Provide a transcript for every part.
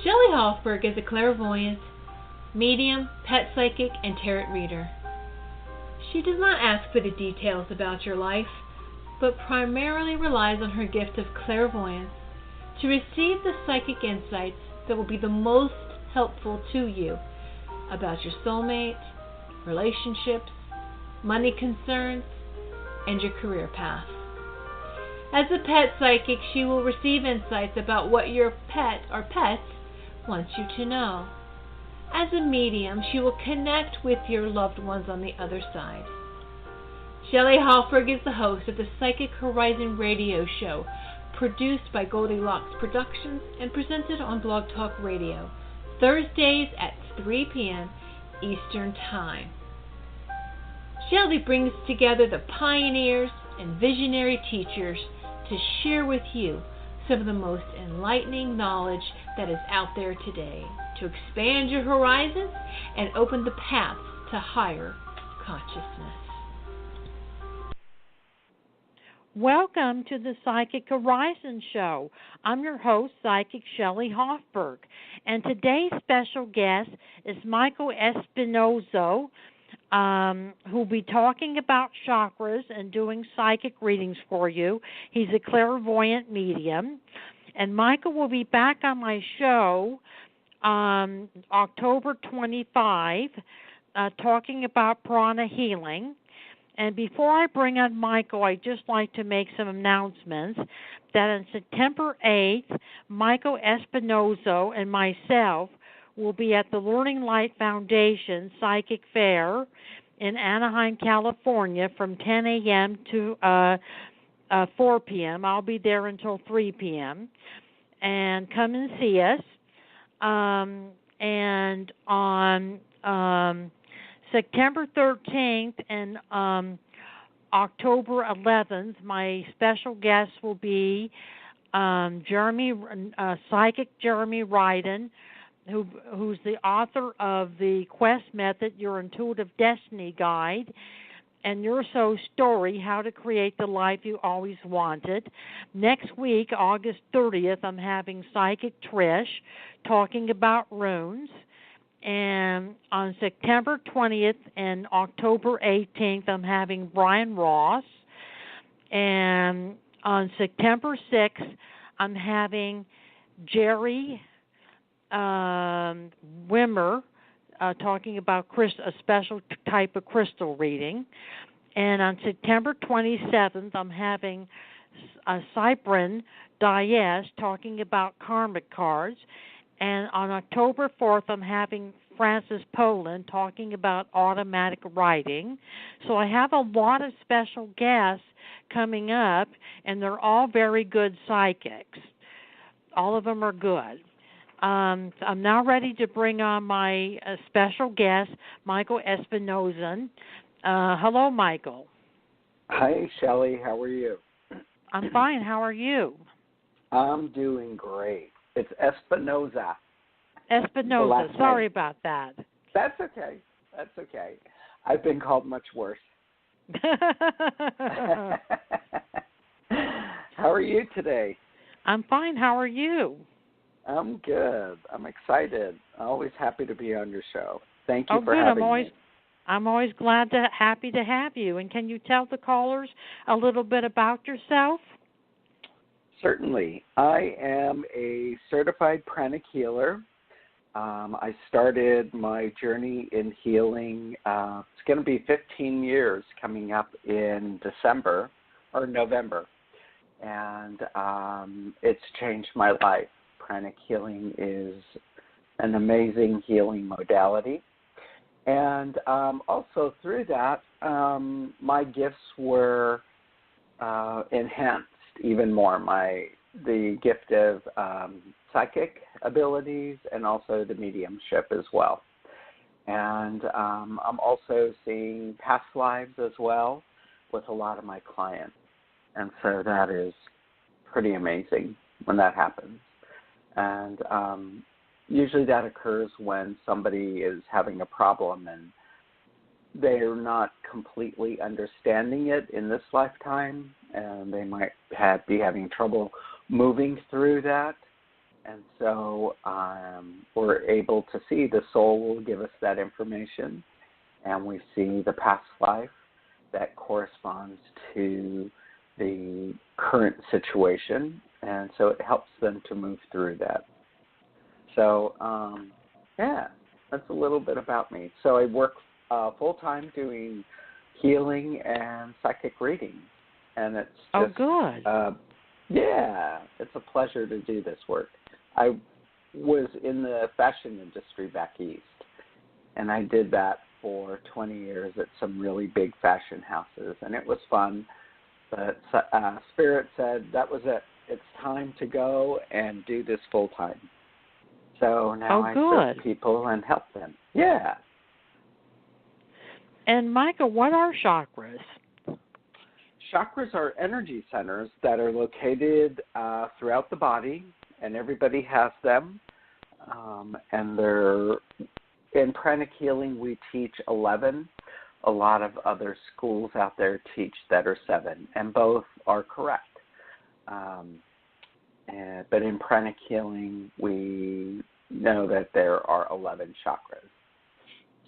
Shelley Hofberg is a clairvoyant, medium, pet psychic, and tarot reader. She does not ask for the details about your life, but primarily relies on her gift of clairvoyance to receive the psychic insights that will be the most helpful to you about your soulmate, relationships, money concerns, and your career path. As a pet psychic, she will receive insights about what your pet or pets wants you to know. As a medium, she will connect with your loved ones on the other side. Shelley Hofberg is the host of the Psychic Horizon radio show, produced by Goldilocks Productions and presented on Blog Talk Radio, Thursdays at 3 p.m. Eastern Time. Shelley brings together the pioneers and visionary teachers to share with you some of the most enlightening knowledge that is out there today to expand your horizons and open the paths to higher consciousness. Welcome to the Psychic Horizon Show. I'm your host, Psychic Shelley Hofberg, and today's special guest is Michael Espinoza, who'll be talking about chakras and doing psychic readings for you. He's a clairvoyant medium, and Michael will be back on my show October 25, talking about prana healing. And before I bring on Michael, I'd just like to make some announcements that on September 8th, Michael Espinoza and myself will be at the Learning Light Foundation Psychic Fair in Anaheim, California from 10 a.m. to 4 p.m. I'll be there until 3 p.m. And come and see us. And on September 13th and October 11th, my special guest will be Psychic Jeremy Ryden, who's the author of the Quest Method, Your Intuitive Destiny Guide, and Your Soul Story, How to Create the Life You Always Wanted. Next week, August 30th, I'm having Psychic Trish talking about runes. And on September 20th and October 18th, I'm having Brian Ross. And on September 6th, I'm having Jerry Wimmer talking about a special type of crystal reading. And on September 27th, I'm having Cyprian Diaz talking about karmic cards. And on October 4th, I'm having Francis Poland talking about automatic writing. So I have a lot of special guests coming up, and they're all very good psychics. All of them are good. I'm now ready to bring on my special guest, Michael Espinoza. Hello, Michael. Hi, Shelley. How are you? I'm fine. How are you? I'm doing great. It's Espinoza. Espinoza. Sorry about that. That's okay. That's okay. I've been called much worse. How are you today? I'm fine. How are you? I'm good. I'm excited. Always happy to be on your show. Thank you for good. having me. I'm always happy to have you. And can you tell the callers a little bit about yourself? Certainly. I am a certified pranic healer. I started my journey in healing. It's going to be 15 years coming up in December or November. And it's changed my life. Pranic healing is an amazing healing modality. And also through that, my gifts were enhanced even more. The gift of psychic abilities and also the mediumship as well. And I'm also seeing past lives as well with a lot of my clients. And so that is pretty amazing when that happens. And usually that occurs when somebody is having a problem and they're not completely understanding it in this lifetime, and they might be having trouble moving through that. And so we're able to see the soul will give us that information, and we see the past life that corresponds to the current situation, and so it helps them to move through that. So, yeah, that's a little bit about me. So I work full-time doing healing and psychic reading, and it's just, good. Yeah, it's a pleasure to do this work. I was in the fashion industry back east, and I did that for 20 years at some really big fashion houses, and it was fun. But Spirit said that was it. It's time to go and do this full time. So now I serve people and help them. Yeah. And Michael, what are chakras? Chakras are energy centers that are located throughout the body, and everybody has them. And they're in pranic healing. We teach 11. A lot of other schools out there teach that are 7, and both are correct. But in pranic healing, we know that there are 11 chakras.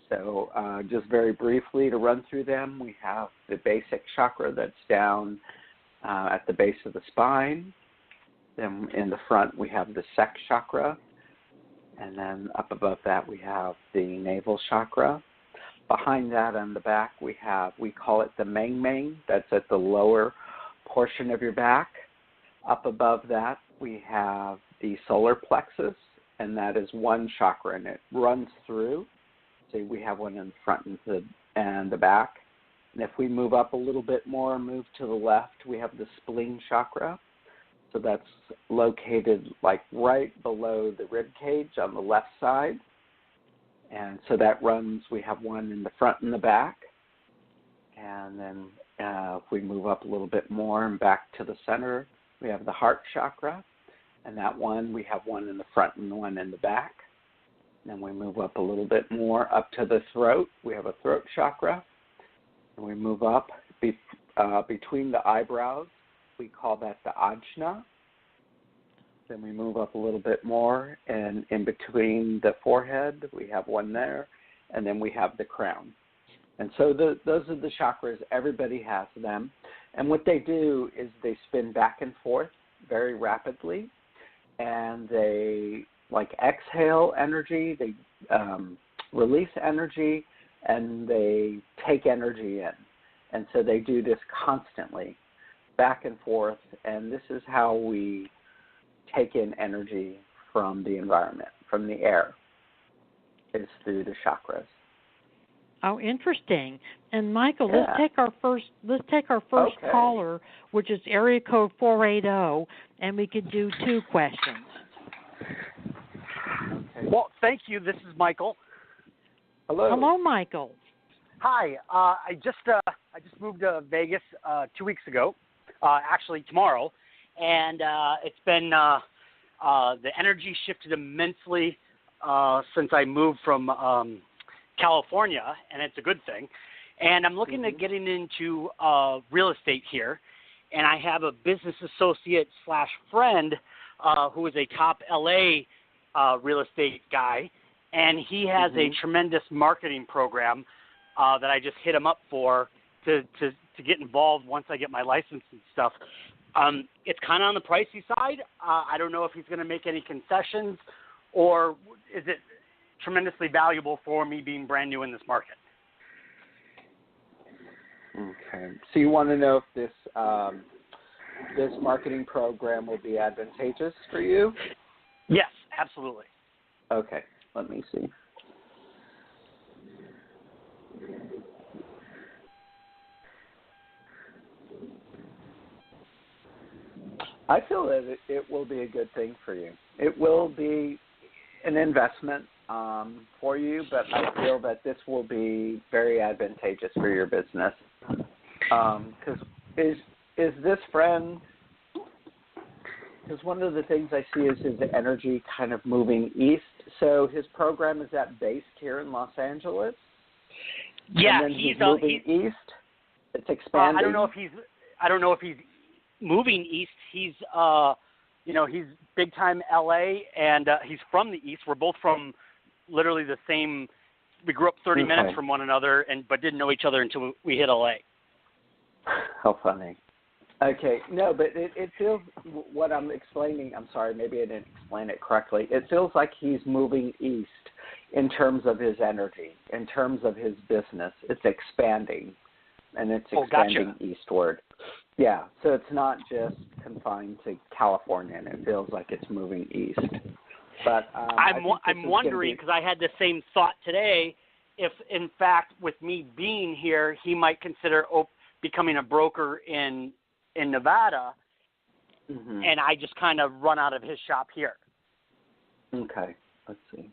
So just very briefly to run through them, we have the basic chakra that's down at the base of the spine. Then in the front, we have the sex chakra. And then up above that, we have the navel chakra. Behind that on the back, we call it the Meng. That's at the lower portion of your back. Up above that, we have the solar plexus, and that is one chakra, and it runs through. So we have one in the front and the back. And if we move up a little bit more, move to the left, we have the spleen chakra. So that's located like right below the rib cage on the left side. And so that runs, we have one in the front and the back. And then if we move up a little bit more and back to the center, we have the heart chakra. And that one, we have one in the front and one in the back. Then we move up a little bit more up to the throat. We have a throat chakra. And we move up between the eyebrows. We call that the ajna. Then we move up a little bit more, and in between the forehead, we have one there, and then we have the crown. And so those are the chakras. Everybody has them. And what they do is they spin back and forth very rapidly, and they exhale energy, they release energy, and they take energy in. And so they do this constantly, back and forth, and this is how we take in energy from the environment, from the air, is through the chakras. Oh, interesting. And Michael, let's take our first caller, which is area code 480, and we could do 2 questions. Well, thank you. This is Michael. Hello. Hello, Michael. Hi. I just moved to Vegas 2 weeks ago. Actually tomorrow, and it's been the energy shifted immensely since I moved from California, and it's a good thing. And I'm looking at getting into real estate here, and I have a business associate / friend who is a top LA real estate guy, and he has a tremendous marketing program that I just hit him up for to get involved once I get my license and stuff. It's kind of on the pricey side. I don't know if he's going to make any concessions, or is it tremendously valuable for me being brand new in this market? Okay. So you want to know if this marketing program will be advantageous for you? Yes, absolutely. Okay. Let me see. I feel that it will be a good thing for you. It will be an investment for you, but I feel that this will be very advantageous for your business. Because is this friend, because one of the things I see is his energy kind of moving east. So his program, is that based here in Los Angeles? Yeah, and then he's moving east. It's expanding. I don't know if he's moving east. He's he's big time LA, and he's from the East. We're both from literally the same. We grew up 30 minutes from one another, but didn't know each other until we hit LA. How funny. Okay, no, but it feels, what I'm explaining, I'm sorry, maybe I didn't explain it correctly. It feels like he's moving east in terms of his energy, in terms of his business. It's expanding, and it's expanding eastward. Yeah, so it's not just confined to California, and it feels like it's moving east. But I'm wondering, because I had the same thought today, if in fact with me being here, he might consider becoming a broker in Nevada, and I just kind of run out of his shop here. Okay, let's see.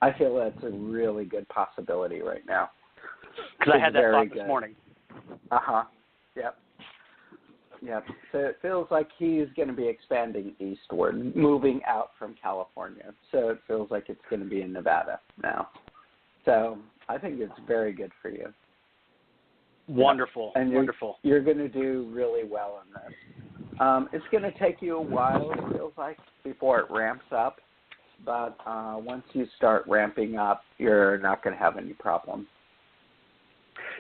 I feel that's a really good possibility right now. Because I had that thought this morning. Yep. So it feels like he's going to be expanding eastward, moving out from California. So it feels like it's going to be in Nevada now. So I think it's very good for you. Wonderful. And wonderful. You're going to do really well in this. It's going to take you a while, it feels like, before it ramps up. But once you start ramping up, you're not going to have any problems.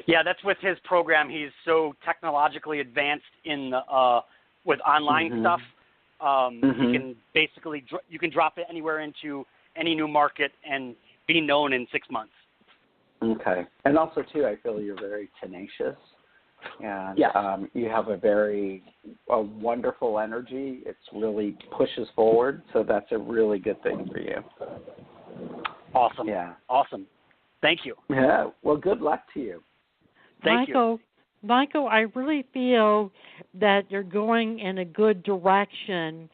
Yeah, that's with his program. He's so technologically advanced in the, with online stuff. He can basically you can drop it anywhere into any new market and be known in 6 months. Okay. And also, too, I feel you're very tenacious. And you have a wonderful energy. It really pushes forward. So that's a really good thing for you. Awesome. Yeah. Awesome. Thank you. Yeah. Well, good luck to you. Thank you. Michael, I really feel that you're going in a good direction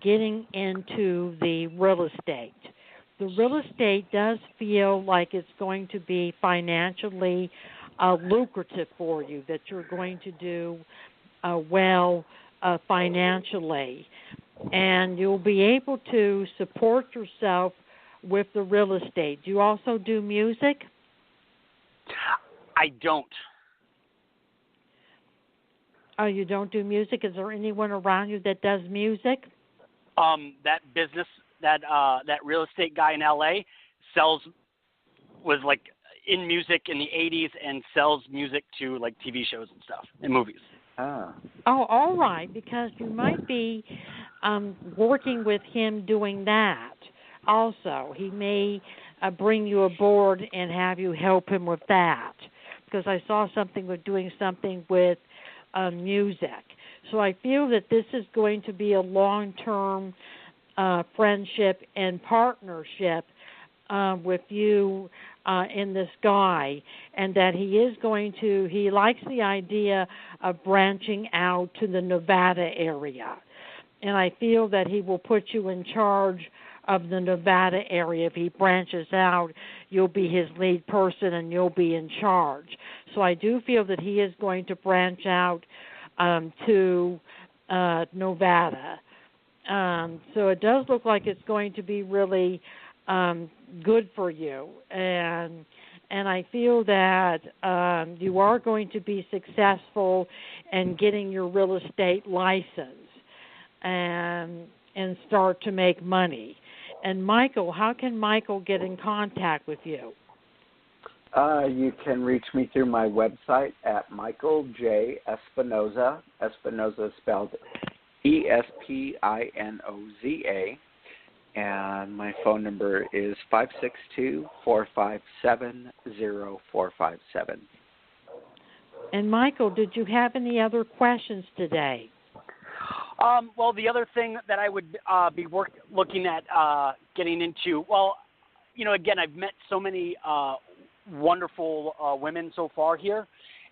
getting into the real estate. The real estate does feel like it's going to be financially lucrative for you, that you're going to do well financially. And you'll be able to support yourself with the real estate. Do you also do music? I don't. Oh, you don't do music? Is there anyone around you that does music? That business, that real estate guy in LA was like in music in the 80s and sells music to like TV shows and stuff and movies. Oh, all right, because you might be working with him doing that also. He may bring you aboard and have you help him with that, because I saw something with doing something with music. So I feel that this is going to be a long-term friendship and partnership with you and this guy, and that he likes the idea of branching out to the Nevada area. And I feel that he will put you in charge of the Nevada area. If he branches out, you'll be his lead person and you'll be in charge. So I do feel that he is going to branch out to Nevada. So it does look like it's going to be really good for you. And I feel that you are going to be successful in getting your real estate license and start to make money. And Michael, how can Michael get in contact with you? You can reach me through my website at Michael J. Espinoza. Espinoza is spelled Espinoza. And my phone number is 562-457-0457. And Michael, did you have any other questions today? Well, the other thing that I would be looking at getting into, again, I've met so many wonderful women so far here,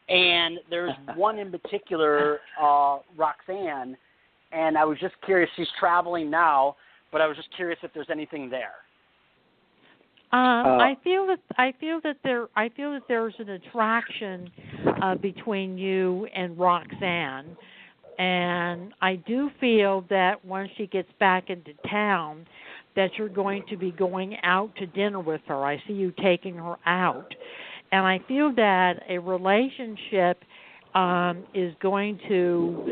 and there's one in particular, Roxanne, and I was just curious. She's traveling now, but I was just curious if there's anything there. I feel that there's an attraction between you and Roxanne. And I do feel that once she gets back into town, that you're going to be going out to dinner with her. I see you taking her out. And I feel that a relationship is going to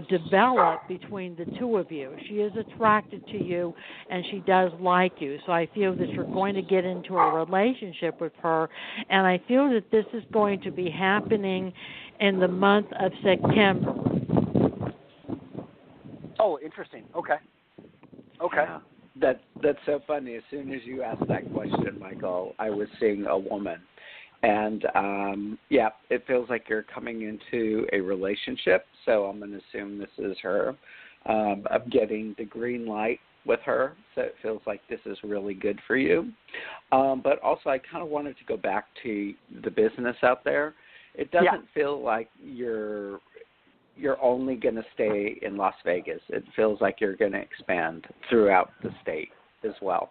develop between the two of you. She is attracted to you, and she does like you. So I feel that you're going to get into a relationship with her, and I feel that this is going to be happening in the month of September. Oh, interesting. Okay. Yeah. That's so funny. As soon as you asked that question, Michael, I was seeing a woman. And, it feels like you're coming into a relationship, so I'm going to assume this is her. I'm getting the green light with her, so it feels like this is really good for you. But also I kind of wanted to go back to the business out there. It doesn't feel like you're only going to stay in Las Vegas. It feels like you're going to expand throughout the state as well.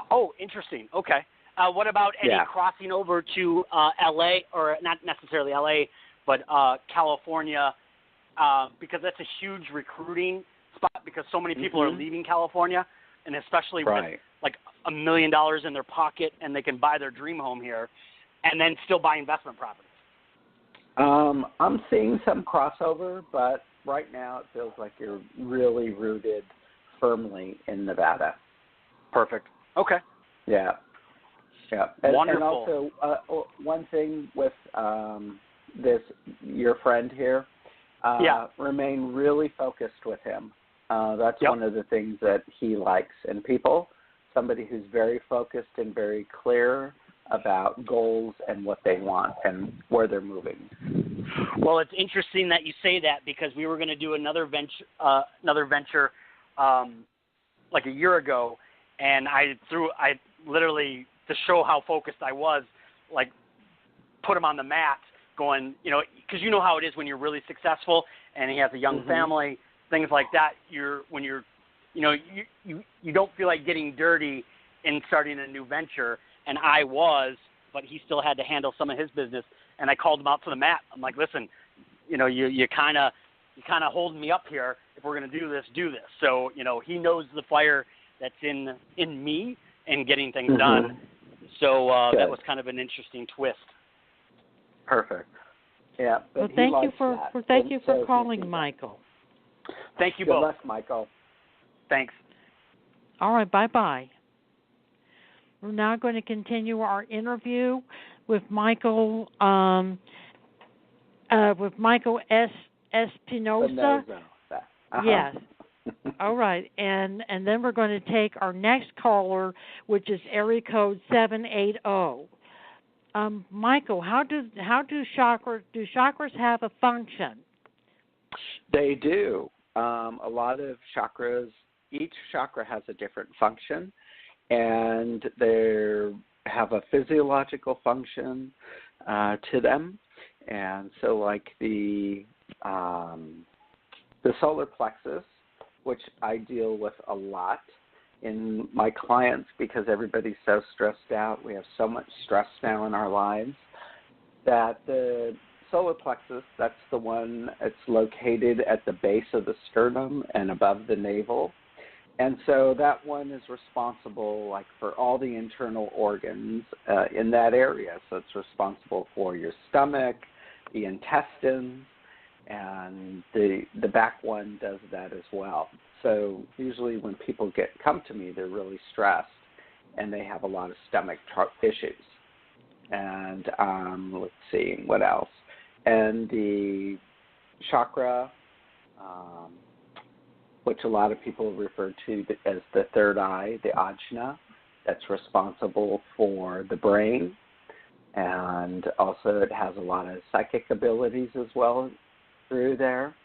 Oh, interesting. Okay. What about any crossing over to L.A., or not necessarily L.A., but California, because that's a huge recruiting spot because so many people are leaving California, and especially with like $1 million in their pocket and they can buy their dream home here and then still buy investment properties. I'm seeing some crossover, but right now it feels like you're really rooted firmly in Nevada. Perfect. Okay. Yeah. Yeah. Wonderful. And also, one thing with your friend here, remain really focused with him. That's one of the things that he likes in people, somebody who's very focused and very clear about goals and what they want and where they're moving. Well, it's interesting that you say that because we were going to do another venture like a year ago, and I literally, to show how focused I was, like put him on the mat going, because you know how it is when you're really successful and he has a young family, things like that. You don't feel like getting dirty in starting a new venture, and I was, but he still had to handle some of his business, and I called him out to the mat. I'm like, listen, you kind of holding me up here. If we're going to do this, do this. So, he knows the fire that's in me and getting things done. So that was kind of an interesting twist. Perfect. Yeah. Well, thank you for calling, Michael. Thank you both. Good luck, Michael. Thanks. All right. Bye-bye. We're now going to continue our interview with Michael. With Michael Espinoza. Yes. All right, and then we're going to take our next caller, which is area code 780. Michael, how do chakras have a function? They do. A lot of chakras, each chakra has a different function, and they have a physiological function to them. And so, like the solar plexus, which I deal with a lot in my clients because everybody's so stressed out. We have so much stress now in our lives that the solar plexus, that's the one that's located at the base of the sternum and above the navel. And so that one is responsible for all the internal organs in that area. So it's responsible for your stomach, the intestines, and the back one does that as well. So usually when people come to me, they're really stressed and they have a lot of stomach issues. And let's see, what else? And the chakra, which a lot of people refer to as the third eye, the ajna, that's responsible for the brain. And also it has a lot of psychic abilities as well through there.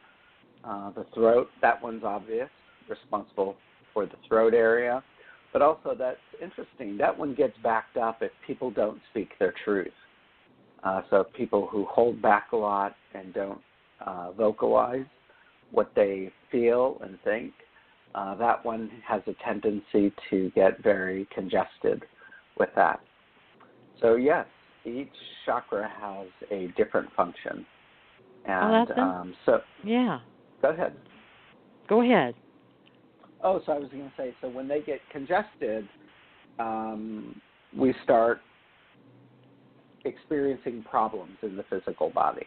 The throat, that one's obvious, responsible for the throat area. But also that's interesting. That one gets backed up if people don't speak their truth. So people who hold back a lot and don't vocalize what they feel and think, that one has a tendency to get very congested with that. So yes, each chakra has a different function. And yeah. Go ahead. Go ahead. Oh, so I was going to say, so when they get congested, we start experiencing problems in the physical body.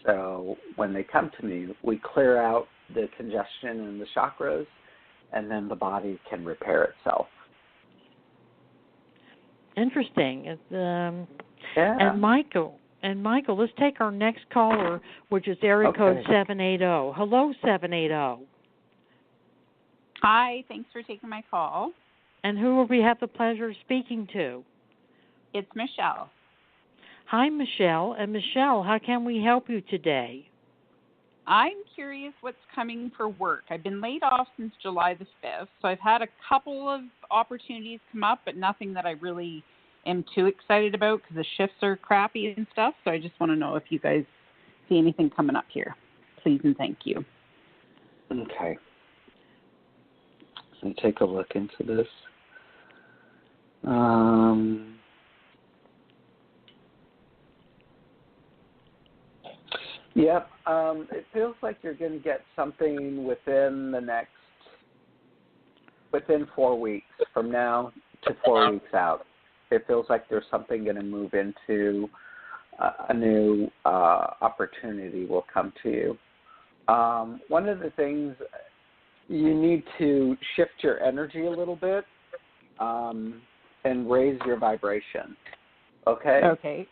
So when they come to me, we clear out the congestion in the chakras, and then the body can repair itself. Interesting. Yeah. And Michael, let's take our next caller, which is area code 780. Hello, 780. Hi, thanks for taking my call. And who will we have the pleasure of speaking to? It's Michelle. Hi, Michelle. And Michelle, how can we help you today? I'm curious what's coming for work. I've been laid off since July the 5th, so I've had a couple of opportunities come up, but nothing that I really am too excited about because the shifts are crappy and stuff. So I just want to know if you guys see anything coming up here. Please and thank you. Okay. Let me take a look into this. Yep. It feels like you're going to get something within 4 weeks from now to 4 weeks out. It feels like there's something going to move into a new opportunity will come to you. One of the things, you need to shift your energy a little bit and raise your vibration. Okay? Okay.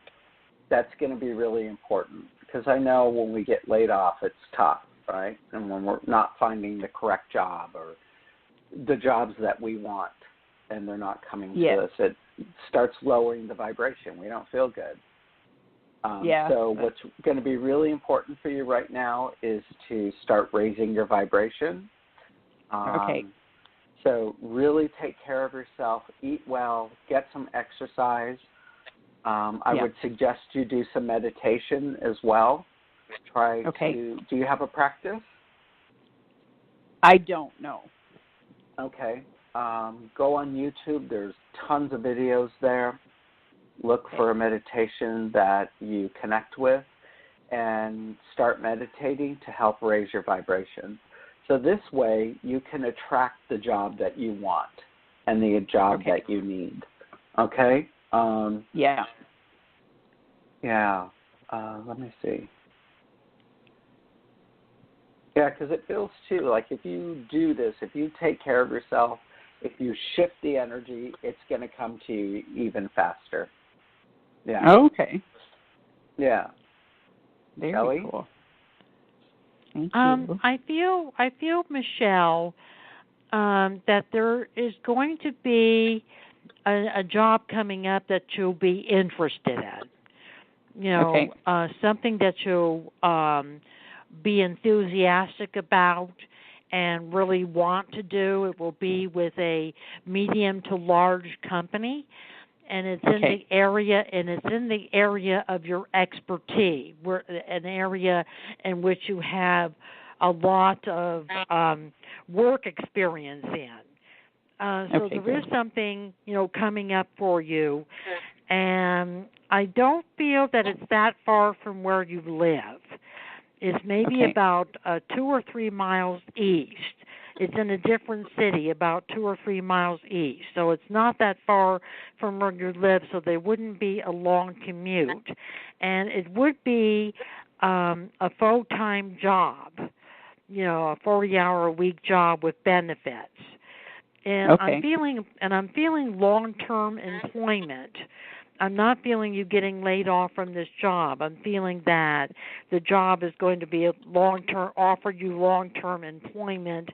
That's going to be really important because I know when we get laid off, it's tough, right? And when we're not finding the correct job or the jobs that we want and they're not coming to us, it starts lowering the vibration. We don't feel good. So what's going to be really important for you right now is to start raising your vibration. Okay. So really take care of yourself, eat well, get some exercise. I would suggest you do some meditation as well. Do you have a practice? I don't know. Okay. Go on YouTube. There's tons of videos there. Look for a meditation that you connect with and start meditating to help raise your vibration. So this way you can attract the job that you want and the job that you need. Okay? Yeah. Let me see. Yeah, because it feels too like if you do this, if you take care of yourself, if you shift the energy, it's going to come to you even faster. Yeah. Okay. Yeah. Very Shelley? cool. Thank you. I feel, Michelle, that there is going to be a job coming up that you'll be interested in. You know, something that you'll be enthusiastic about and really want to do. It will be with a medium to large company, and it's in the area of your expertise, an area in which you have a lot of work experience in. So there is something, coming up for you, and I don't feel that it's that far from where you live. It's maybe about 2 or 3 miles east. It's in a different city, about 2 or 3 miles east. So it's not that far from where you live, so there wouldn't be a long commute. And it would be a full-time job, a 40-hour-a-week job with benefits. And I'm feeling long-term employment. I'm not feeling you getting laid off from this job. I'm feeling that the job is going to be offer you long-term employment.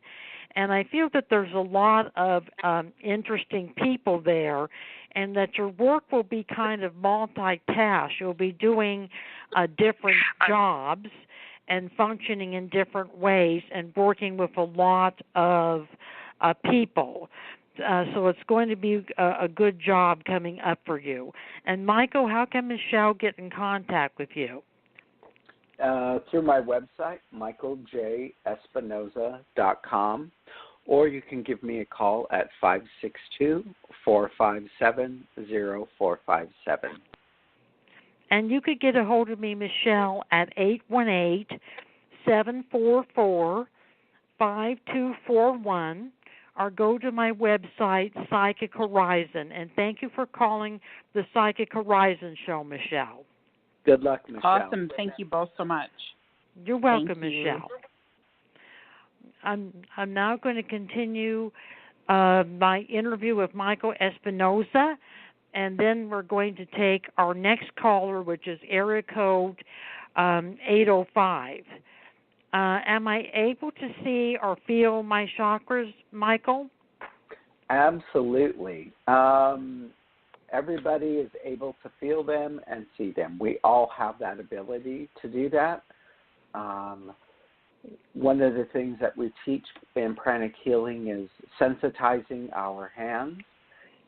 And I feel that there's a lot of interesting people there, and that your work will be kind of multitask. You'll be doing different jobs and functioning in different ways and working with a lot of people. So it's going to be a good job coming up for you. And, Michael, how can Michelle get in contact with you? Through my website, michaelespinoza.com, or you can give me a call at 562-457-0457. And you could get a hold of me, Michelle, at 818-744-5241, or go to my website, Psychic Horizon. And thank you for calling the Psychic Horizon show, Michelle. Good luck, Michelle. Awesome. Thank you both so much. You're welcome, Thank you. Michelle. I'm now going to continue my interview with Michael Espinoza, and then we're going to take our next caller, which is area code 805. Am I able to see or feel my chakras, Michael? Absolutely. Everybody is able to feel them and see them. We all have that ability to do that. One of the things that we teach in pranic healing is sensitizing our hands.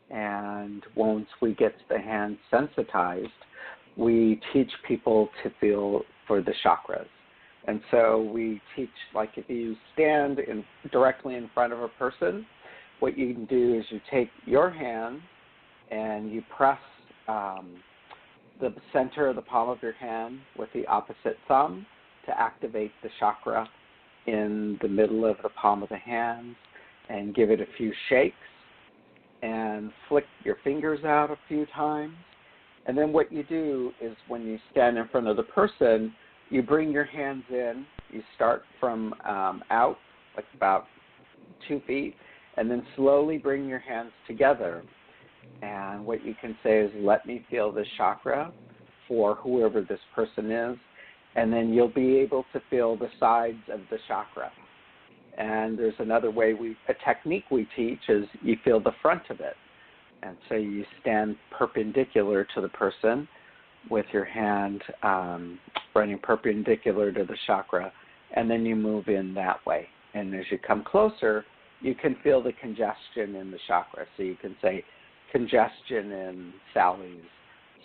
And once we get the hands sensitized, we teach people to feel for the chakras. And so we teach, like if you stand directly in front of a person, what you can do is you take your hand and you press the center of the palm of your hand with the opposite thumb to activate the chakra in the middle of the palm of the hand, and give it a few shakes and flick your fingers out a few times. And then what you do is when you stand in front of the person, you bring your hands in. You start from out, like about 2 feet, and then slowly bring your hands together. And what you can say is, let me feel this chakra for whoever this person is. And then you'll be able to feel the sides of the chakra. And there's another way, a technique we teach is you feel the front of it. And so you stand perpendicular to the person with your hand running perpendicular to the chakra, and then you move in that way. And as you come closer, you can feel the congestion in the chakra. So you can say congestion in Sally's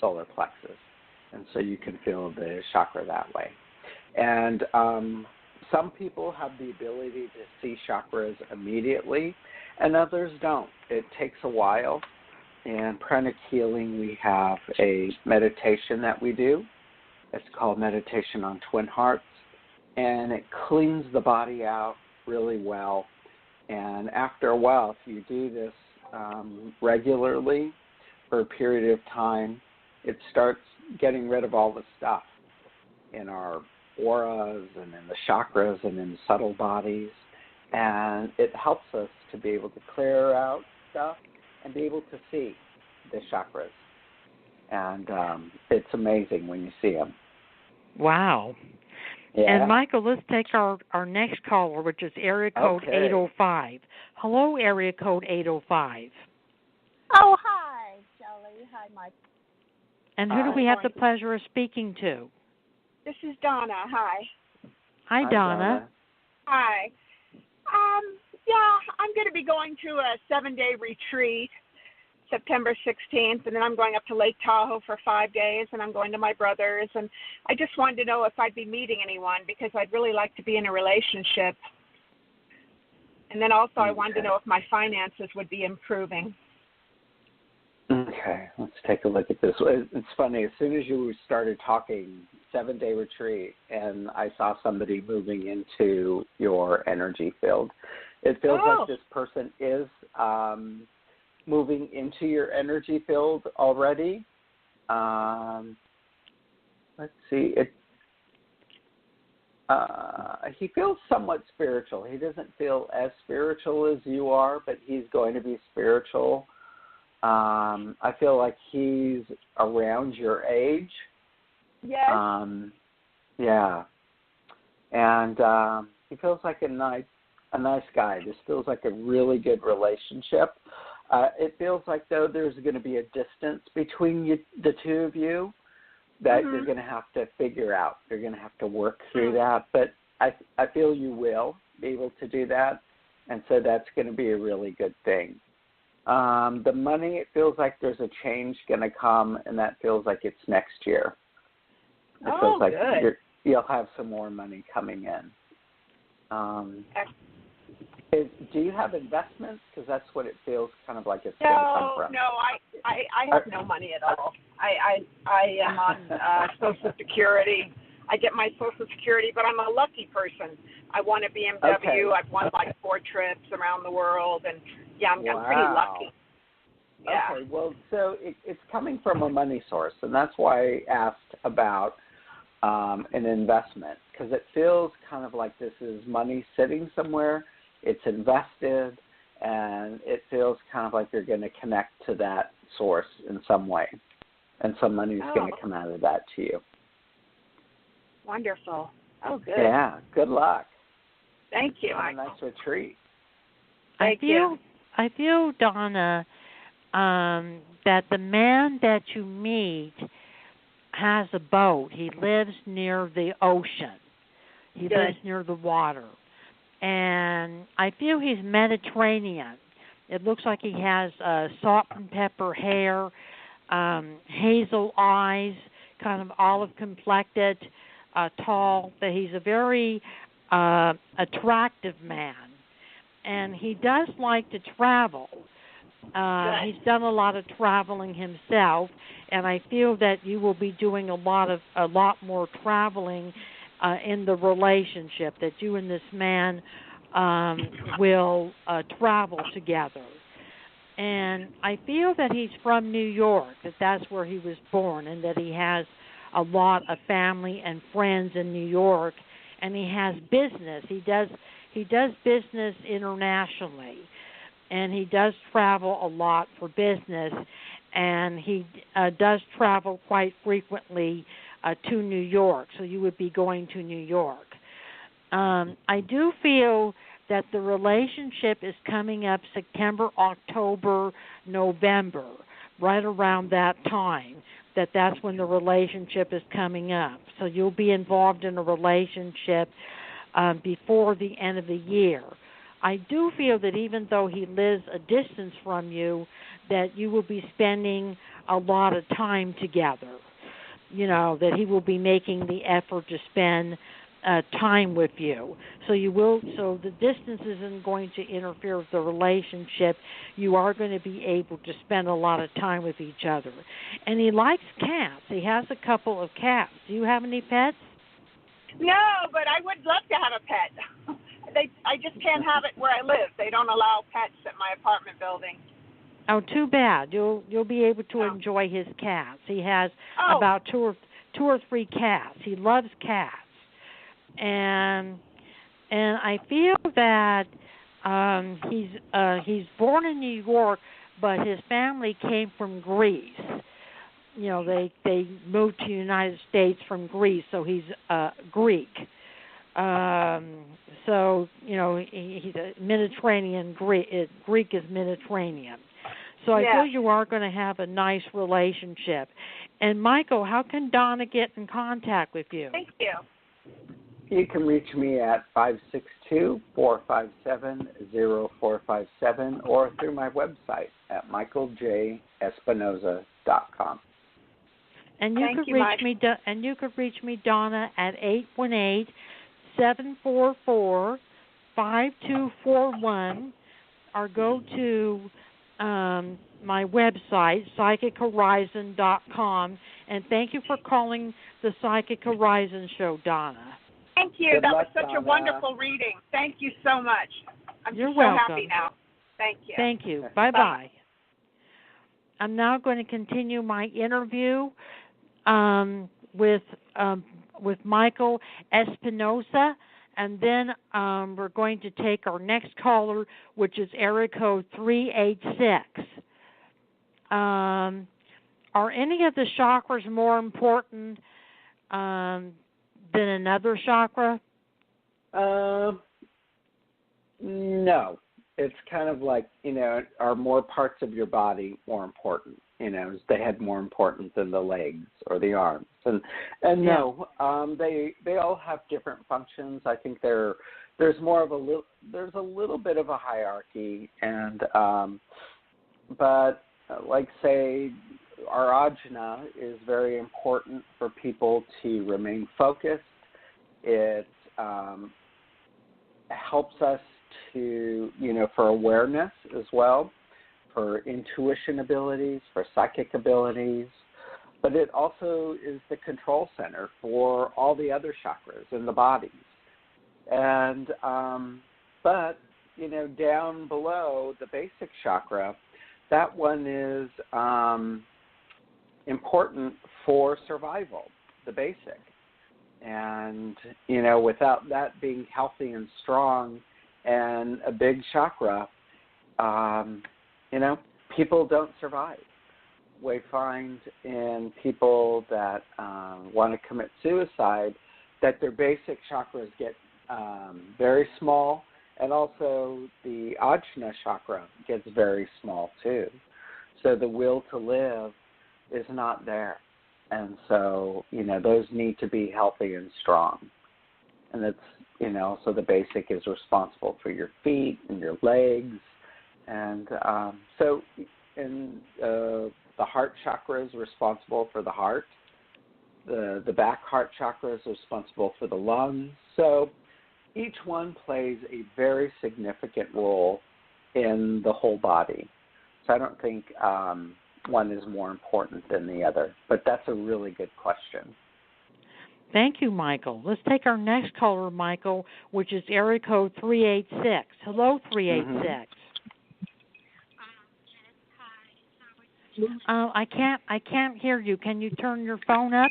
solar plexus. And so you can feel the chakra that way. And some people have the ability to see chakras immediately, and others don't. It takes a while. In pranic healing, we have a meditation that we do. It's called Meditation on Twin Hearts, and it cleans the body out really well. And after a while, if you do this regularly for a period of time, it starts getting rid of all the stuff in our auras and in the chakras and in subtle bodies. And it helps us to be able to clear out stuff and be able to see the chakras. And it's amazing when you see them. Wow. Yeah. And, Michael, let's take our next caller, which is area code 805. Hello, area code 805. Oh, hi, Shelley. Hi, Mike. And who do we have the pleasure of speaking to? This is Donna. Hi. Hi, Donna. Hi. Yeah, I'm going to be going to a 7-day retreat September 16th, and then I'm going up to Lake Tahoe for 5 days, and I'm going to my brother's. And I just wanted to know if I'd be meeting anyone, because I'd really like to be in a relationship. And then also I wanted to know if my finances would be improving. Okay, let's take a look at this. It's funny, as soon as you started talking, 7-day retreat, and I saw somebody moving into your energy field. It feels like this person is moving into your energy field already. Let's see. He feels somewhat spiritual. He doesn't feel as spiritual as you are, but he's going to be spiritual. I feel like he's around your age. Yes. Yeah. And he feels like a nice guy. This feels like a really good relationship. It feels like, though, there's going to be a distance between the two of you that you're going to have to figure out. You're going to have to work through that. But I feel you will be able to do that, and so that's going to be a really good thing. The money, it feels like there's a change going to come, and that feels like it's next year. It feels like you'll have some more money coming in. Do you have investments? Because that's what it feels kind of like it's going to come from. No, I have no money at all. I am on Social Security. I get my Social Security, but I'm a lucky person. I won a BMW. Okay. I've won like 4 trips around the world, and yeah, I'm pretty lucky. Yeah. Okay, well, so it's coming from a money source, and that's why I asked about an investment, because it feels kind of like this is money sitting somewhere, it's invested, and it feels kind of like you're going to connect to that source in some way, and some money is going to come out of that to you. Wonderful. Oh, good. Yeah, good luck. Thank you. Have a nice retreat. Thank you. I feel, Donna, that the man that you meet has a boat. He lives near the ocean. He lives near the water. And I feel he's Mediterranean. It looks like he has salt and pepper hair, hazel eyes, kind of olive complected, tall. That he's a very attractive man. And he does like to travel. He's done a lot of traveling himself, and I feel that you will be doing a lot more traveling in the relationship. That you and this man will travel together. And I feel that he's from New York. That's where he was born, and that he has a lot of family and friends in New York, and he has business. He does business internationally. And he does travel a lot for business, and he does travel quite frequently to New York, so you would be going to New York. I do feel that the relationship is coming up September, October, November, right around that time, that's when the relationship is coming up. So you'll be involved in a relationship before the end of the year. I do feel that even though he lives a distance from you, that you will be spending a lot of time together. You know, that he will be making the effort to spend time with you. So the distance isn't going to interfere with the relationship. You are going to be able to spend a lot of time with each other. And he likes cats. He has a couple of cats. Do you have any pets? No, but I would love to have a pet. I just can't have it where I live. They don't allow pets at my apartment building. Oh, too bad. You'll be able to enjoy his cats. He has about two or three cats. He loves cats, and I feel that he's born in New York, but his family came from Greece. You know, they moved to the United States from Greece, so he's Greek. So, you know, he's a Mediterranean Greek. Greek is Mediterranean. So I feel you are going to have a nice relationship. And, Michael, how can Donna get in contact with you? Thank you. You can reach me at 562-457-0457 or through my website at michaelj.espinoza.com. And you could reach me, Donna, at 818-744-5241, or go to my website, psychichorizon.com. And thank you for calling the Psychic Horizon Show, Donna. Thank you. Good that luck, was such Donna. a wonderful reading. Thank you so much. You're so welcome. happy now. Thank you. Thank you. Bye-bye. I'm now going to continue my interview with Michael Espinoza, and then we're going to take our next caller, which is area code 386. Are any of the chakras more important than another chakra? No. It's kind of like, you know, are more parts of your body more important? You know, is the head more important than the legs or the arms? And no, they all have different functions. I think there's a little bit of a hierarchy, and but like say Arhatic is very important for people to remain focused. It helps us to, you know, for awareness as well, for intuition abilities, for psychic abilities. but it also is the control center for all the other chakras in the body. And, but, you know, down below the basic chakra, that one is important for survival, the basic. And, you know, without that being healthy and strong and a big chakra, you know, people don't survive. We find in people that want to commit suicide that their basic chakras get very small, and also the Ajna chakra gets very small too. So the will to live is not there. And so, you know, those need to be healthy and strong. And it's, you know, so the basic is responsible for your feet and your legs. And so in the heart chakra is responsible for the heart. The back heart chakra is responsible for the lungs. So each one plays a very significant role in the whole body. So I don't think one is more important than the other, but that's a really good question. Thank you, Michael. Let's take our next caller, Michael, which is area code 386. Hello, 386. I can't hear you. Can you turn your phone up?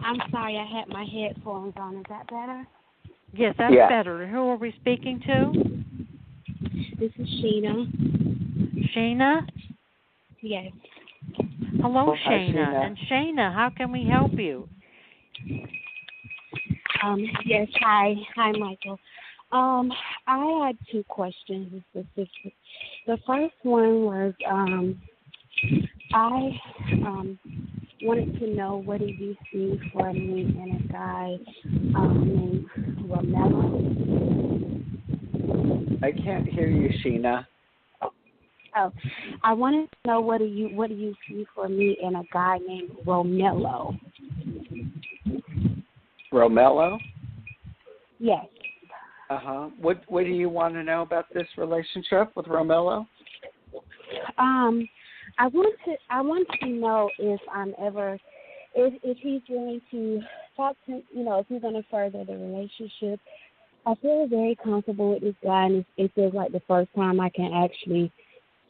I'm sorry, I had my headphones on. Is that better? Yes, that's better. Who are we speaking to? This is Sheena. Sheena? Yes. Hello, Hi, Shayna. Sheena. And Shayna, how can we help you? Yes, hi, Michael. I had two questions specific. The first one was I wanted to know what do you see for me and a guy named Romello. I can't hear you, Sheena. Oh, I wanted to know what do you see for me and a guy named Romello. Romello? Yes. What do you want to know about this relationship with Romello? I want to know if if he's going to talk to, you know, if he's going to further the relationship. I feel very comfortable with this guy, and it feels like the first time I can actually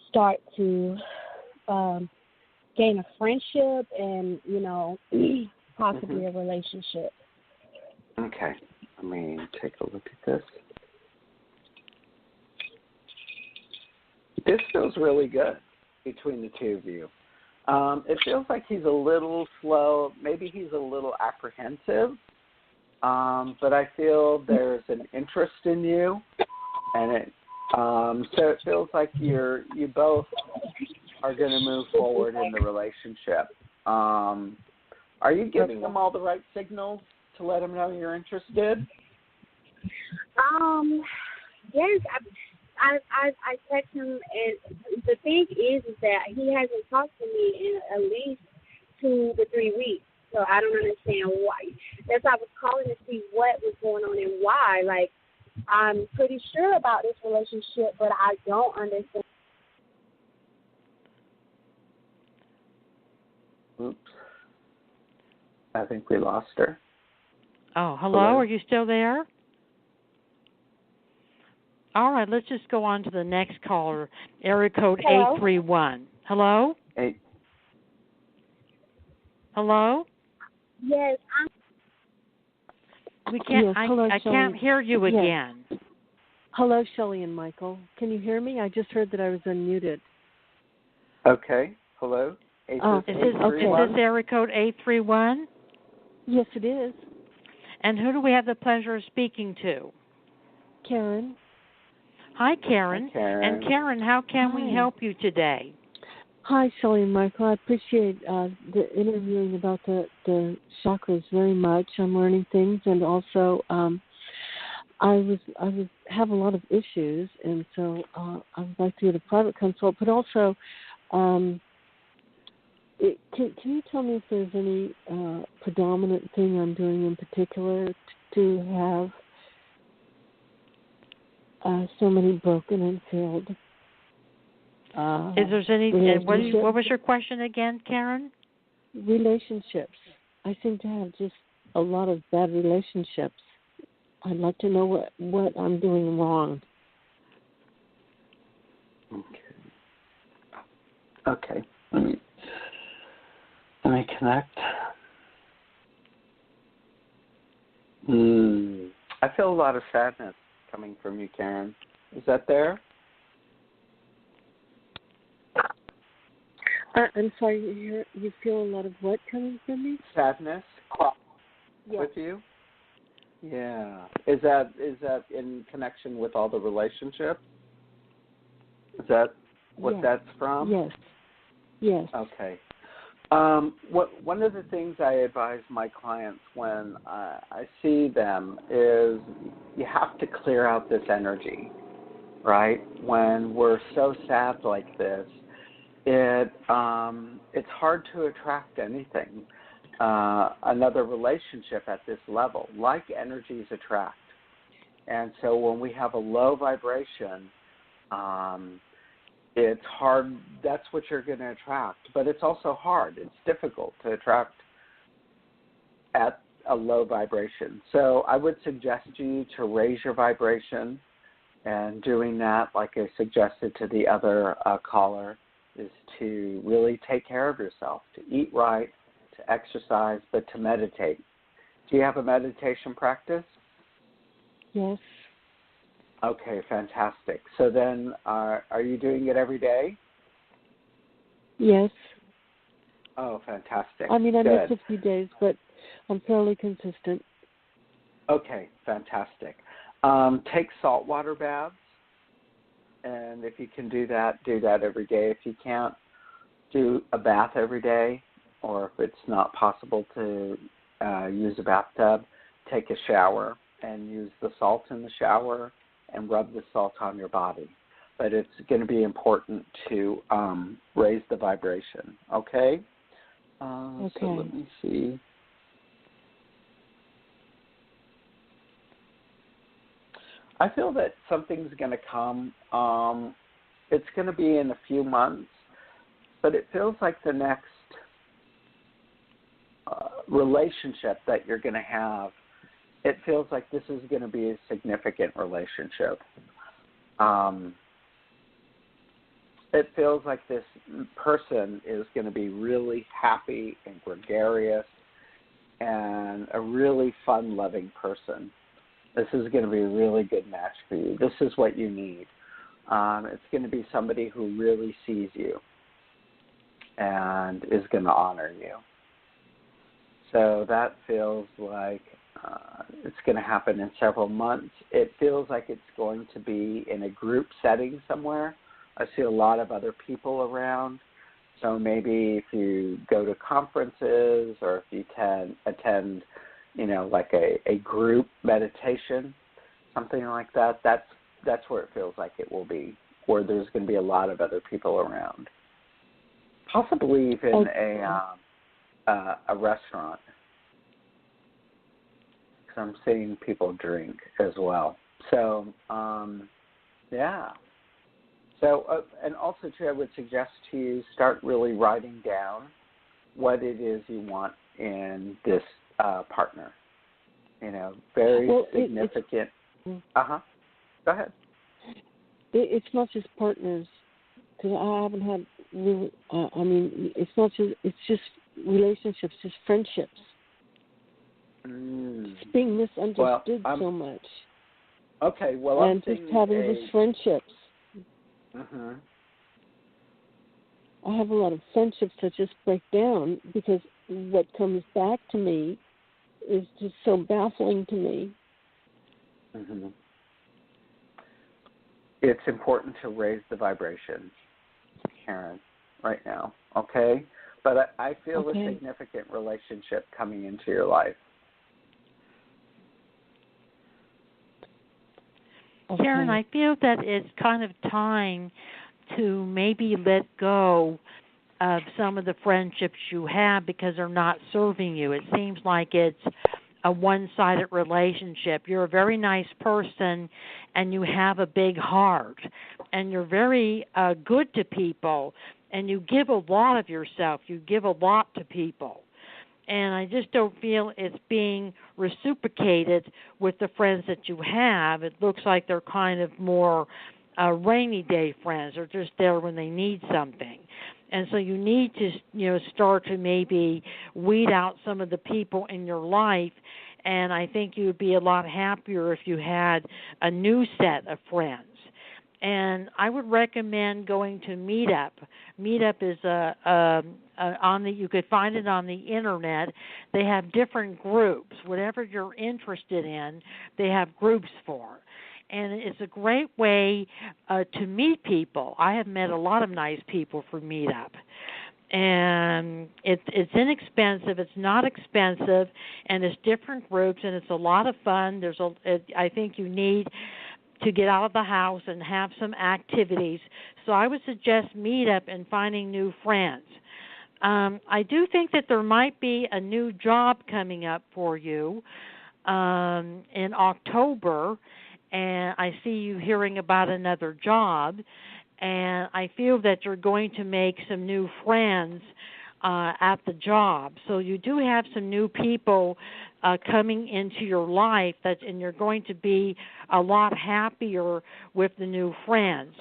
start to gain a friendship and, you know, possibly a relationship. Okay. Let me take a look at this. This feels really good between the two of you. It feels like he's a little slow. Maybe he's a little apprehensive. But I feel there's an interest in you, and so it feels like you both are going to move forward in the relationship. Are you giving them all the right signals to let him know you're interested? Yes, I text him, and the thing is that he hasn't talked to me in at least 2 to 3 weeks. So I don't understand why. That's why I was calling to see what was going on and why. Like, I'm pretty sure about this relationship, but I don't understand. Oops. I think we lost her. Oh, hello? Are you still there? All right, let's just go on to the next caller, area code 831. Hello? Hello? Yes, We can't. Yes, hello, I can't hear you again. Hello, Shelley and Michael. Can you hear me? I just heard that I was unmuted. Okay. Hello? Is this area code 831? Yes, it is. And who do we have the pleasure of speaking to? Karen. Hi, Karen. Hi, Karen. And Karen, how can we help you today? Hi, Shelley and Michael. I appreciate the interviewing about the chakras very much. I'm learning things, and also I have a lot of issues, and so I would like to get a private consult. But also, can you tell me if there's any predominant thing I'm doing in particular to have so many broken and failed Is there any? What was your question again, Karen? Relationships. I seem to have just a lot of bad relationships. I'd like to know what I'm doing wrong. Okay. Let me connect. I feel a lot of sadness coming from you, Karen. Is that there? I'm sorry, you feel a lot of what coming from me? Sadness Yes. with you? Yeah. Is that in connection with all the relationships? Is that what that's from? Yes. Yes. Okay. One of the things I advise my clients when I see them is you have to clear out this energy, right? When we're so sad like this, it's hard to attract anything, another relationship at this level. Like energies attract. And so when we have a low vibration, it's hard. That's what you're going to attract. But it's also hard. It's difficult to attract at a low vibration. So I would suggest you to raise your vibration. And doing that, like I suggested to the other caller, is to really take care of yourself, to eat right, to exercise, but to meditate. Do you have a meditation practice? Yes. Okay, fantastic. So then are you doing it every day? Yes. Oh, fantastic. I mean, I Good. miss a few days, but I'm fairly consistent. Okay, fantastic. Take saltwater baths, and if you can do that every day. If you can't do a bath every day, or if it's not possible to use a bathtub, take a shower and use the salt in the shower and rub the salt on your body. But it's going to be important to raise the vibration, okay? Okay. So let me see. I feel that something's going to come. It's going to be in a few months, but it feels like the next relationship that you're going to have, it feels like this is going to be a significant relationship. It feels like this person is going to be really happy and gregarious and a really fun-loving person. This is going to be a really good match for you. This is what you need. It's going to be somebody who really sees you and is going to honor you. So that feels like it's going to happen in several months. It feels like it's going to be in a group setting somewhere. I see a lot of other people around. So maybe if you go to conferences or if you attend, like a group meditation, something like that, that's where it feels like it will be, where there's going to be a lot of other people around. Possibly even a restaurant. Because I'm seeing people drink as well. So, yeah. So, and also, too, I would suggest to you start really writing down what it is you want in this partner. Very significant. Go ahead. It's not just partners, because I haven't had really. It's not just. It's just relationships, just friendships. It's being misunderstood so much. Okay, well, and just having just friendships. I have a lot of friendships that just break down because what comes back to me is just so baffling to me. It's important to raise the vibration, Karen, right now, okay? But I feel a significant relationship coming into your life. Karen, I feel that it's kind of time to maybe let go of some of the friendships you have because they're not serving you. It seems like it's a one-sided relationship. You're a very nice person, and you have a big heart, and you're very good to people, and you give a lot of yourself. You give a lot to people. And I just don't feel it's being reciprocated with the friends that you have. It looks like they're kind of more rainy day friends. They're just there when they need something. And so you need to, start to maybe weed out some of the people in your life. And I think you would be a lot happier if you had a new set of friends. And I would recommend going to Meetup. Meetup is you could find it on the internet. They have different groups. Whatever you're interested in, they have groups for. And it's a great way to meet people. I have met a lot of nice people from Meetup. And it's inexpensive. It's not expensive, and it's different groups, and it's a lot of fun. I think you need to get out of the house and have some activities. So I would suggest Meetup and finding new friends. I do think that there might be a new job coming up for you in October, and I see you hearing about another job, and I feel that you're going to make some new friends at the job. So you do have some new people coming into your life, and you're going to be a lot happier with the new friends.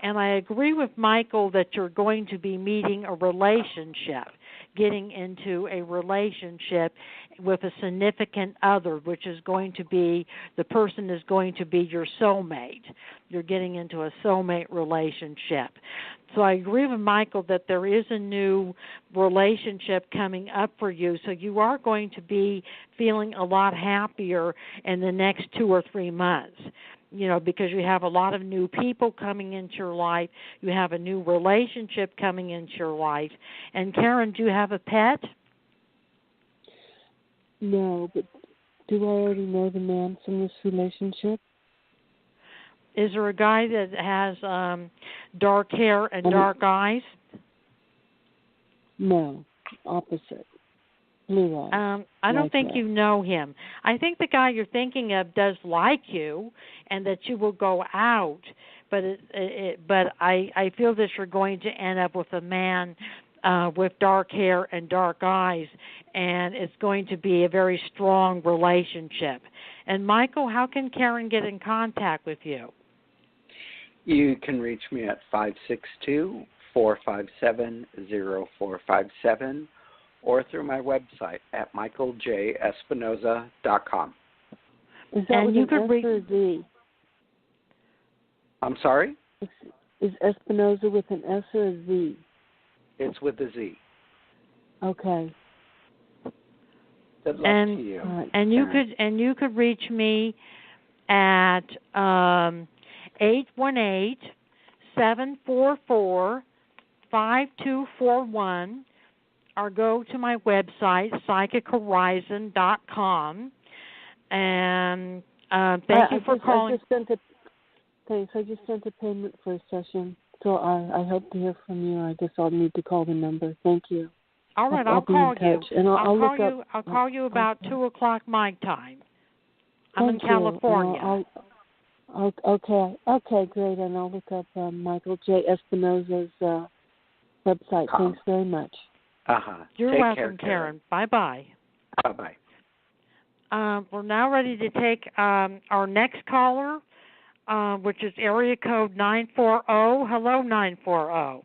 And I agree with Michael that you're going to be meeting a relationship, getting into a relationship with a significant other, which is going to be, the person is going to be your soulmate. You're getting into a soulmate relationship. So I agree with Michael that there is a new relationship coming up for you. So you are going to be feeling a lot happier in the next 2 or 3 months, because you have a lot of new people coming into your life. You have a new relationship coming into your life. And Karen, do you have a pet? No, but do I already know the man from this relationship? Is there a guy that has dark hair and dark eyes? No, opposite. Blue eyes. I don't think you know him. I think the guy you're thinking of does like you, and that you will go out. But I feel that you're going to end up with a man with dark hair and dark eyes, and it's going to be a very strong relationship. And Michael, how can Karen get in contact with you? You can reach me at 562-457-0457 or through my website at michaeljespinoza.com. Is that with an S or a Z? I'm sorry? Is Espinoza with an S or a Z? It's with a Z. Okay. Good luck to you. And you could reach me at 818-744-5241, or go to my website, psychichorizon.com. And thank you for calling. I just sent a payment for a session, so I hope to hear from you. I guess I'll need to call the number. Thank you. All right, I'll call you. And I'll call you about 2 o'clock my time. I'm in California. Okay, great. And I'll look up Michael J. Espinoza's website. Thanks very much. You're welcome, Karen. Bye-bye. Bye-bye. We're now ready to take our next caller, which is area code 940. Hello, 940.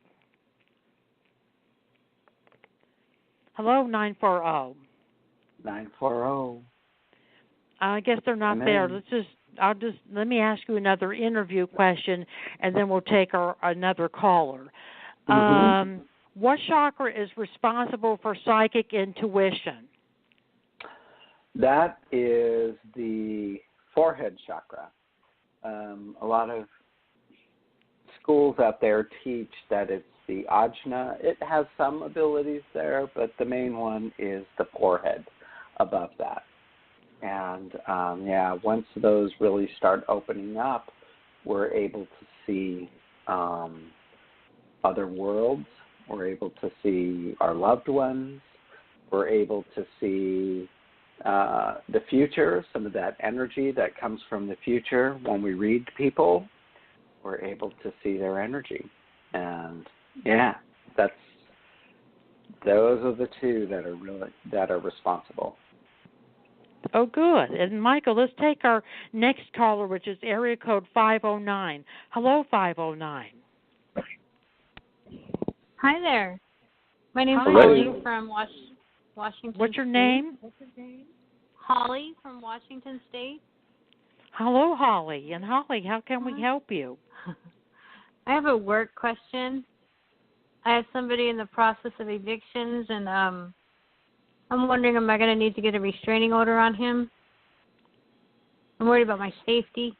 Hello, 940. 940. I guess they're not there. Let me ask you another interview question, and then we'll take another caller. Mm-hmm. What chakra is responsible for psychic intuition? That is the forehead chakra. A lot of schools out there teach that it's the ajna. It has some abilities there, but the main one is the forehead above that. And, once those really start opening up, we're able to see other worlds. We're able to see our loved ones. We're able to see the future, some of that energy that comes from the future. When we read people, we're able to see their energy. And those are the two that are responsible. Oh, good. And Michael, let's take our next caller, which is area code 509. Hello, 509. Hi there. My name's Hello. Holly from Washington What's your State. name? Holly from Washington State. Hello, Holly. And Holly, how can we help you? I have a work question. I have somebody in the process of evictions, and I'm wondering, am I going to need to get a restraining order on him? I'm worried about my safety.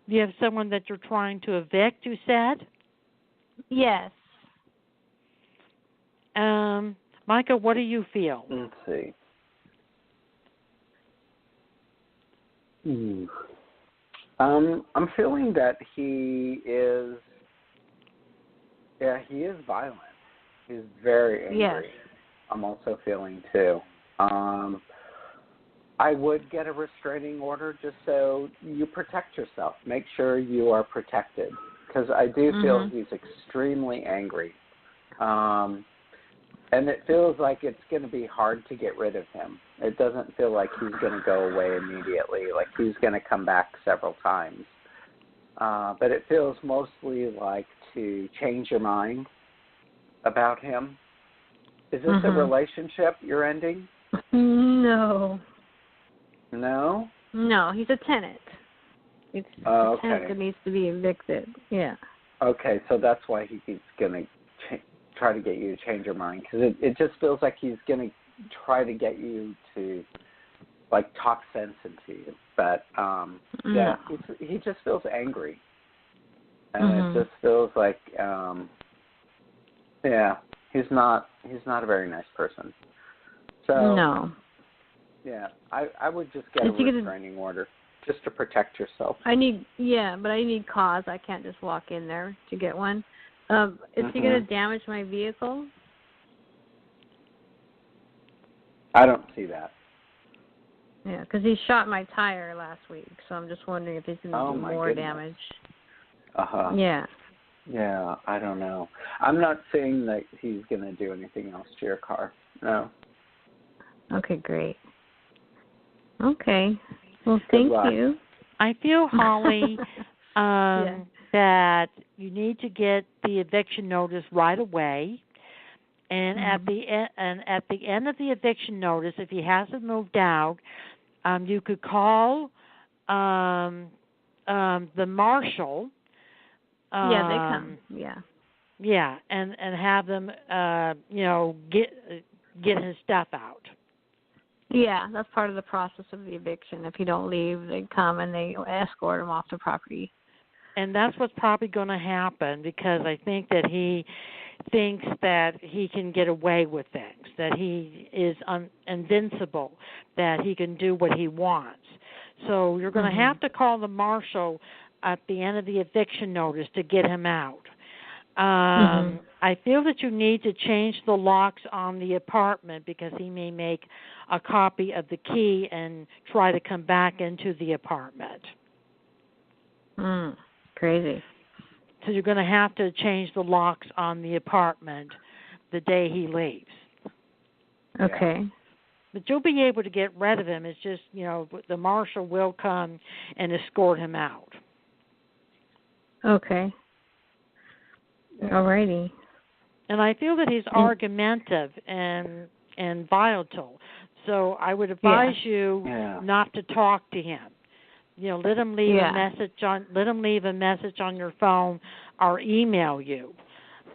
You have someone that you're trying to evict, you said? Yes. Micah, what do you feel? Let's see. I'm feeling that he is violent. He's very angry. Yes. I'm also feeling too. I would get a restraining order just so you protect yourself. Make sure you are protected, because I do feel he's extremely angry. And it feels like it's going to be hard to get rid of him. It doesn't feel like he's going to go away immediately, like he's going to come back several times. But it feels mostly like to change your mind about him. Is this a relationship you're ending? No. No? No, he's a tenant. It's a tenant that needs to be evicted. Yeah. Okay, so that's why he's going to try to get you to change your mind, because it just feels like he's going to try to get you to, like, talk sense into you. But, he just feels angry. And it just feels like, he's not a very nice person. So, no. Yeah, I would just get a restraining order just to protect yourself. But I need cause. I can't just walk in there to get one. Is he going to damage my vehicle? I don't see that. Yeah, because he shot my tire last week, so I'm just wondering if he's going to do more damage. Yeah. Yeah, I don't know. I'm not saying that he's going to do anything else to your car. No. Okay, great. Okay. Well, thank you. I feel, Holly, that you need to get the eviction notice right away. And at the end of the eviction notice, if he hasn't moved out, you could call the marshal. Yeah, they come. Yeah. Yeah, and have them get his stuff out. Yeah, that's part of the process of the eviction. If you don't leave, they come and they escort him off the property. And that's what's probably going to happen, because I think that he thinks that he can get away with things, that he is invincible, that he can do what he wants. So you're going to have to call the marshal at the end of the eviction notice to get him out. I feel that you need to change the locks on the apartment, because he may make a copy of the key and try to come back into the apartment. Crazy. So you're going to have to change the locks on the apartment the day he leaves. Okay. But you'll be able to get rid of him. It's just, the marshal will come and escort him out. Okay. Alrighty. And I feel that he's argumentative and volatile. So I would advise you not to talk to him. Let him leave a message on your phone or email you.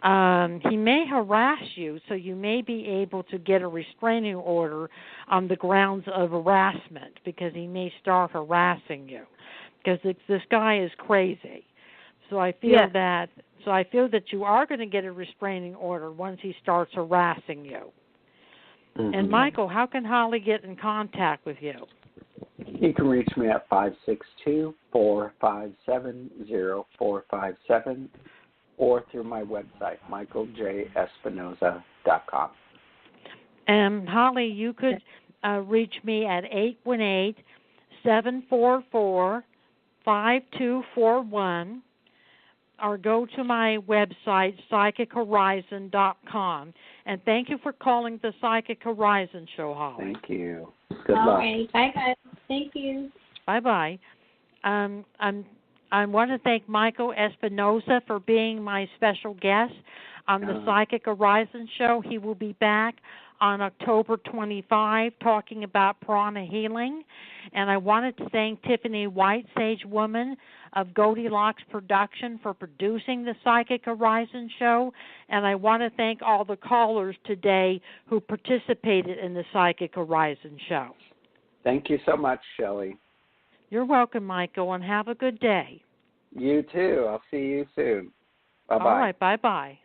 He may harass you, so you may be able to get a restraining order on the grounds of harassment, because he may start harassing you, because this guy is crazy. So I feel that you are going to get a restraining order once he starts harassing you. And Michael, how can Holly get in contact with you? You can reach me at 562-457-0457 or through my website, michaeljespinoza.com. And Holly, you could reach me at 818-744-5241 or go to my website, psychichorizon.com. And thank you for calling the Psychic Horizon Show, Holly. Thank you. Good luck. All right. Bye, guys. Thank you. Bye-bye. I want to thank Michael Espinoza for being my special guest on the Psychic Horizon Show. He will be back on October 25 talking about prana healing. And I wanted to thank Tiffany White, Sage Woman of Goldilocks Production, for producing the Psychic Horizon Show. And I want to thank all the callers today who participated in the Psychic Horizon Show. Thank you so much, Shelley. You're welcome, Michael, and have a good day. You too. I'll see you soon. Bye-bye. All right, bye-bye.